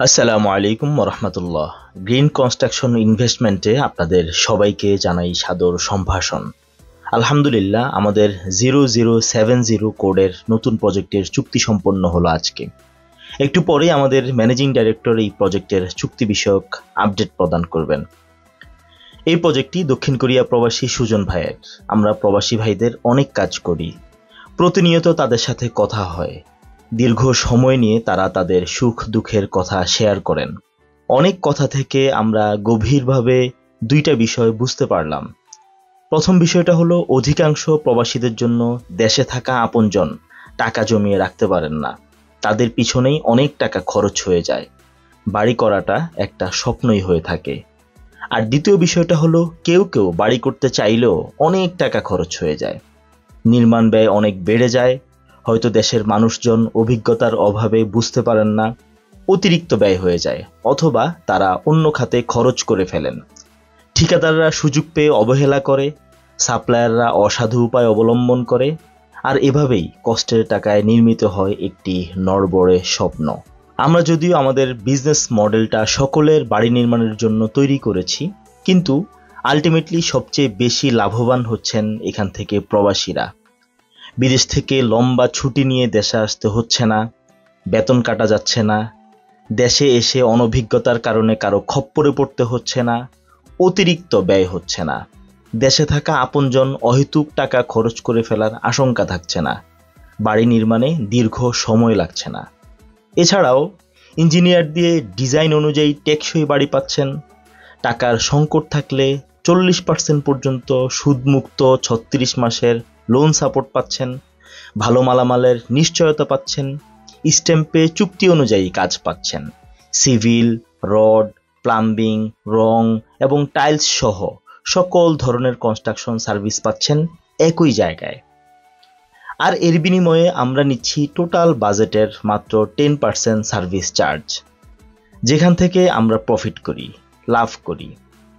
আসসালামু আলাইকুম রহমতুল্লাহ। Green construction ইনভেস্টমেন্টে আপনাদের সবাইকে জানাই সাদর সম্ভাষণ। আলহামদুলিল্লাহ, আমাদের 0070 কোডের নতুন প্রজেক্টের চুক্তি সম্পন্ন হলো আজকে। একটু পরেই আমাদের ম্যানেজিং ডাইরেক্টর এই প্রজেক্টের চুক্তি বিষয়ক আপডেট প্রদান করবেন। এই প্রজেক্টটি দক্ষিণ কোরিয়া প্রবাসী সুজন ভাইয়ের। আমরা প্রবাসী ভাইদের অনেক কাজ করি, প্রতিনিয়ত তাদের সাথে কথা হয়। দীর্ঘ সময় নিয়ে তারা তাদের সুখ দুঃখের কথা শেয়ার করেন। অনেক কথা থেকে আমরা গভীরভাবে দুইটা বিষয় বুঝতে পারলাম। প্রথম বিষয়টা হলো, অধিকাংশ প্রবাসীদের জন্য দেশে থাকা আপনজন টাকা জমিয়ে রাখতে পারেন না। তাদের পিছনেই অনেক টাকা খরচ হয়ে যায়। বাড়ি করাটা একটা স্বপ্নই হয়ে থাকে। আর দ্বিতীয় বিষয়টা হলো, কেউ কেউ বাড়ি করতে চাইলেও অনেক টাকা খরচ হয়ে যায়। নির্মাণ ব্যয় অনেক বেড়ে যায়। হয়তো দেশের মানুষজন অভিজ্ঞতার অভাবে বুঝতে পারেন না, অতিরিক্ত ব্যয় হয়ে যায়, অথবা তারা অন্য খাতে খরচ করে ফেলেন। ঠিকাদাররা সুযোগ পেয়ে অবহেলা করে, সাপ্লায়াররা অসাধু উপায় অবলম্বন করে, আর এভাবেই কষ্টের টাকায় নির্মিত হয় একটি নড়বড়ে স্বপ্ন। আমরা যদিও আমাদের বিজনেস মডেলটা সকলের বাড়ি নির্মাণের জন্য তৈরি করেছি, কিন্তু আলটিমেটলি সবচেয়ে বেশি লাভবান হচ্ছেন এখান থেকে প্রবাসীরা। বিদেশ থেকে লম্বা ছুটি নিয়ে দেশে আসতে হচ্ছে না, বেতন কাটা যাচ্ছে না, দেশে এসে অনভিজ্ঞতার কারণে কারো খপ্পরে পড়তে হচ্ছে না, অতিরিক্ত ব্যয় হচ্ছে না, দেশে থাকা আপনজন অহেতুক টাকা খরচ করে ফেলার আশঙ্কা থাকছে না, বাড়ি নির্মাণে দীর্ঘ সময় লাগছে না। এছাড়াও ইঞ্জিনিয়ার দিয়ে ডিজাইন অনুযায়ী টেকসই বাড়ি পাচ্ছেন। টাকার সংকট থাকলে 40% পর্যন্ত সুদমুক্ত 36 মাসের লোন সাপোর্ট পাচ্ছেন। ভালো মালামালের নিশ্চয়তা পাচ্ছেন। স্ট্যাম্পে চুক্তি অনুযায়ী কাজ পাচ্ছেন। সিভিল, রড, প্লাম্বিং, রং এবং টাইলস সহ সকল ধরনের কনস্ট্রাকশন সার্ভিস পাচ্ছেন একই জায়গায়। আর এর বিনিময়ে আমরা নিচ্ছি টোটাল বাজেটের মাত্র 10% সার্ভিস চার্জ, যেখান থেকে আমরা প্রফিট করি, লাভ করি।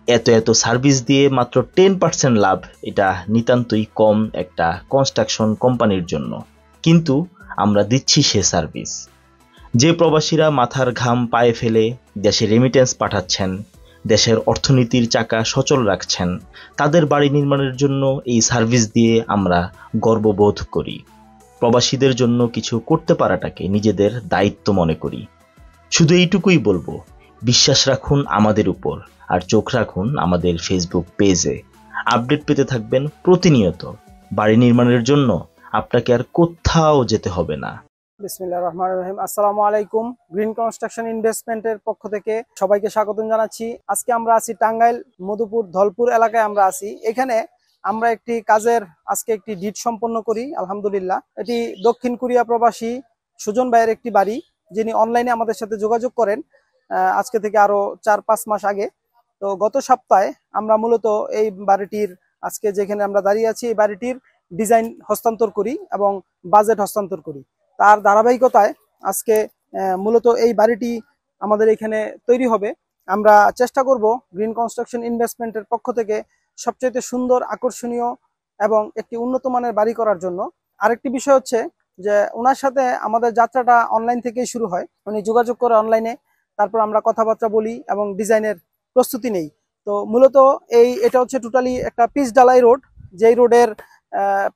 এত সার্ভিস দিয়ে মাত্র 10% লাভ, এটা নিতান্তই কম একটা কনস্ট্রাকশন কোম্পানির জন্য। কিন্তু আমরা দিচ্ছি সে সার্ভিস। যে প্রবাসীরা মাথার ঘাম পায়ে ফেলে দেশে রেমিটেন্স পাঠাচ্ছেন, দেশের অর্থনীতির চাকা সচল রাখছেন, তাদের বাড়ি নির্মাণের জন্য এই সার্ভিস দিয়ে আমরা গর্ববোধ করি। প্রবাসীদের জন্য কিছু করতে পারাটাকে নিজেদের দায়িত্ব মনে করি। শুধু এইটুকুই বলবো, বিশ্বাস রাখুন আমাদের উপর, আর চোখ রাখুন আমাদের ফেসবুক পেজে। আপডেট পেতে থাকবেন প্রতিনিয়ত। বাড়ি নির্মাণের জন্য আপনাকে আর কোথাও যেতে হবে না। বিসমিল্লাহির রহমানির রহিম। আসসালামু আলাইকুম। গ্রিন কনস্ট্রাকশন ইনভেস্টমেন্টের পক্ষ থেকে সবাইকে স্বাগতম জানাচ্ছি। আজকে আমরা আছি টাঙ্গাইল মধুপুর ধলপুর এলাকায় আমরা আছি। এখানে আমরা একটি কাজের আজকে একটি ডিড সম্পন্ন করি আলহামদুলিল্লাহ। এটি দক্ষিণ কোরিয়া প্রবাসী সুজন ভাইয়ের একটি বাড়ি, যিনি অনলাইনে আমাদের সাথে যোগাযোগ করেন আজকে থেকে আরো 4-5 মাস আগে। তো গত সপ্তাহে আমরা মূলত এই বাড়িটির, আজকে যেখানে আমরা দাঁড়িয়ে আছি, এই বাড়িটির ডিজাইন হস্তান্তর করি এবং বাজেট হস্তান্তর করি। তার ধারাবাহিকতায় আজকে মূলত এই বাড়িটি আমাদের এখানে তৈরি হবে। আমরা চেষ্টা করব গ্রিন কনস্ট্রাকশন ইনভেস্টমেন্টের পক্ষ থেকে সবচেয়ে সুন্দর, আকর্ষণীয় এবং একটি উন্নত মানের বাড়ি করার জন্য। আরেকটি বিষয় হচ্ছে যে ওনার সাথে আমাদের যাত্রাটা অনলাইন থেকেই শুরু হয়। উনি যোগাযোগ করে অনলাইনে, তারপর আমরা কথাবার্তা বলি এবং ডিজাইনের প্রস্তুতি নেই। তো মূলত এটা হচ্ছে টোটালি একটা পিচ ঢালাই রোড, যেই রোডের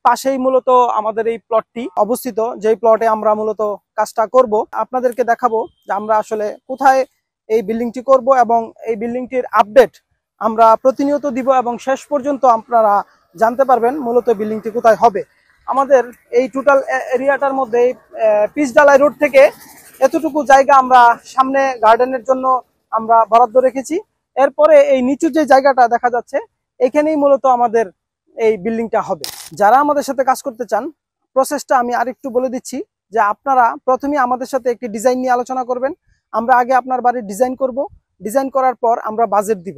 পাশেই মূলত আমাদের এই প্লটটি অবস্থিত, যেই প্লটে আমরা মূলত কাজটা করব। আপনাদেরকে দেখাবো যে আমরা আসলে কোথায় এই বিল্ডিংটি করব এবং এই বিল্ডিংটির আপডেট আমরা প্রতিনিয়ত দিব এবং শেষ পর্যন্ত আপনারা জানতে পারবেন মূলত বিল্ডিংটি কোথায় হবে। আমাদের এই টোটাল এরিয়াটার মধ্যে পিচ ঢালাই রোড থেকে এতটুকু জায়গা আমরা সামনে গার্ডেনের জন্য আমরা বরাদ্দ রেখেছি। এরপরে এই নিচু যে জায়গাটা দেখা যাচ্ছে, এখানেই মূলত আমাদের এই বিল্ডিংটা হবে। যারা আমাদের সাথে কাজ করতে চান, প্রসেসটা আমি আরেকটু বলে দিচ্ছি যে আপনারা প্রথমে আমাদের সাথে একটি ডিজাইন নিয়ে আলোচনা করবেন। আমরা আগে আপনার বাড়ির ডিজাইন করব। ডিজাইন করার পর আমরা বাজেট দিব।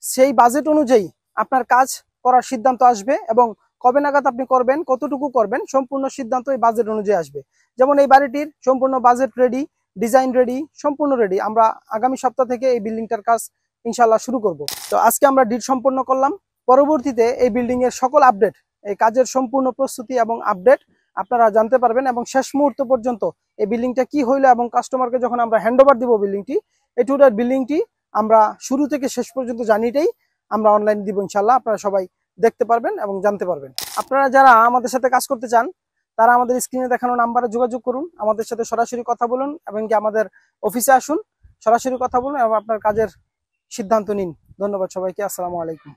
সেই বাজেট অনুযায়ী আপনার কাজ করার সিদ্ধান্ত আসবে এবং কবে নাগাদ আপনি করবেন, কতটুকু করবেন, সম্পূর্ণ সিদ্ধান্ত এই বাজেট অনুযায়ী আসবে। যেমন এই বাড়িটির সম্পূর্ণ বাজেট রেডি, ডিজাইন রেডি, সম্পূর্ণ রেডি। আমরা আগামী সপ্তাহ থেকে এই বিল্ডিংটার কাজ ইনশাল্লাহ শুরু করব। তো আজকে আমরা ডিড সম্পন্ন করলাম। পরবর্তীতে এই বিল্ডিং এর সকল আপডেট, এই কাজের সম্পূর্ণ প্রস্তুতি এবং আপডেট আপনারা জানতে পারবেন এবং শেষ মুহূর্ত পর্যন্ত এই বিল্ডিংটা কি হইলো এবং কাস্টমারকে যখন আমরা হ্যান্ড ওভার দিব বিল্ডিংটি, এই টোটাল বিল্ডিংটি আমরা শুরু থেকে শেষ পর্যন্ত জানিটাই আমরা অনলাইন দিব ইনশাল্লাহ। আপনারা সবাই দেখতে পারবেন এবং জানতে পারবেন। আপনারা যারা আমাদের সাথে কাজ করতে চান তারা আমাদের স্ক্রিনে দেখানো নাম্বারে যোগাযোগ করুন, আমাদের সাথে সরাসরি কথা বলুন এবং কি আমাদের অফিসে আসুন, সরাসরি কথা বলুন এবং আপনার কাজের সিদ্ধান্ত নিন। ধন্যবাদ সবাইকে। আসসালামু আলাইকুম।